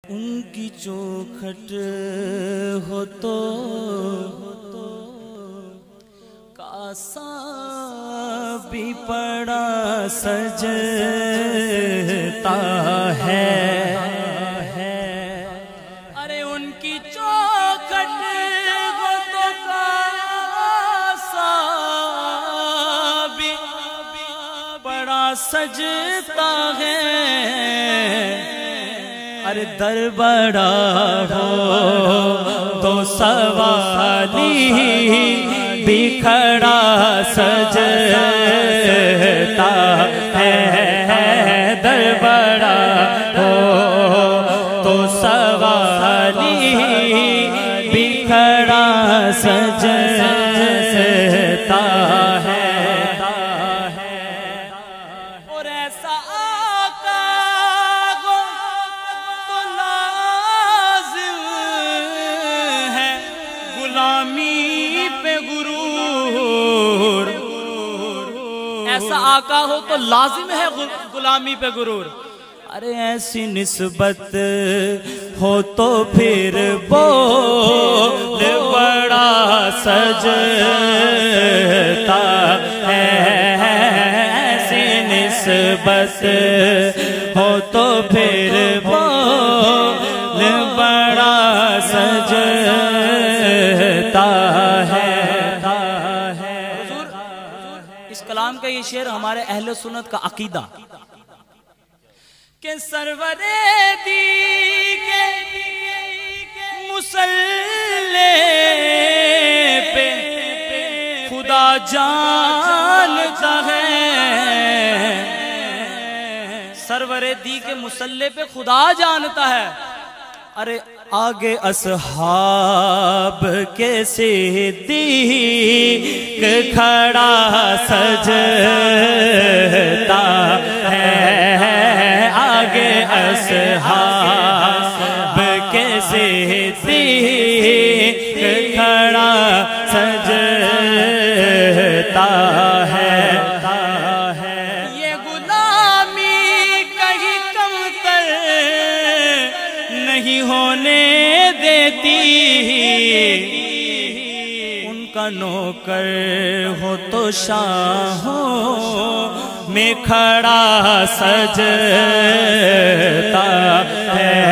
ان کی چوکھٹ ہو تو کاسا بھی پڑا سجتا ہے۔ ارے ان کی چوکھٹ ہو تو کاسا بھی پڑا سجتا ہے۔ ارے در بڑا ہو تو سوالی بھی کھڑا سجتا ہے۔ در بڑا ہو تو سوالی بھی کھڑا سجتا ہے۔ اور ایسا غلامی پہ غرور، ایسا آقا ہو تو لازم ہے غلامی پہ غرور۔ ارے ایسی نسبت ہو تو پھر بول بڑا سجتا ہے۔ ایسی نسبت ہو تو پھر بول بڑا سجتا ہے۔ حضور اس کلام کا یہ شعر ہمارے اہل سنت کا عقیدہ کہ سرور دی کے مصلی پہ خدا جانتا ہے۔ سرور دی کے مصلی پہ خدا جانتا ہے۔ ارے آگے اصحاب کے صدیق کھڑا سجتا ہے۔ آگے اصحاب کے صدیق کھڑا سجتا ہے۔ یہ غلامی کہیں کمتر نہیں ہونے دیتی۔ ان کا نوکر ہو تو شاہوں میں کھڑا سجتا ہے۔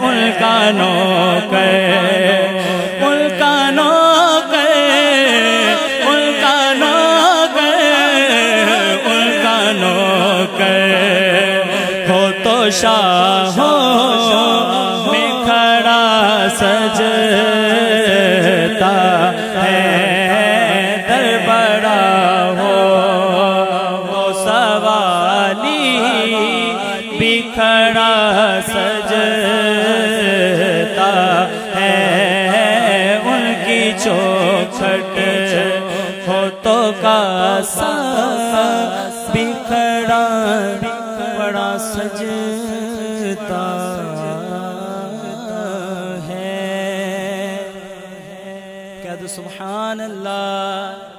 ان کا نوکر، ان کا نوکر، ان کا نوکر، ان کا نوکر ہو تو شاہوں میں کھڑا سجتا ہے۔ در بڑا ہو تو سوالی بھی کھڑا سجتا ہے۔ ان کی چوکھٹ ہو تو کاسا بھی کھڑا بڑا سجتا ہے۔ کہہ دو سبحان اللہ۔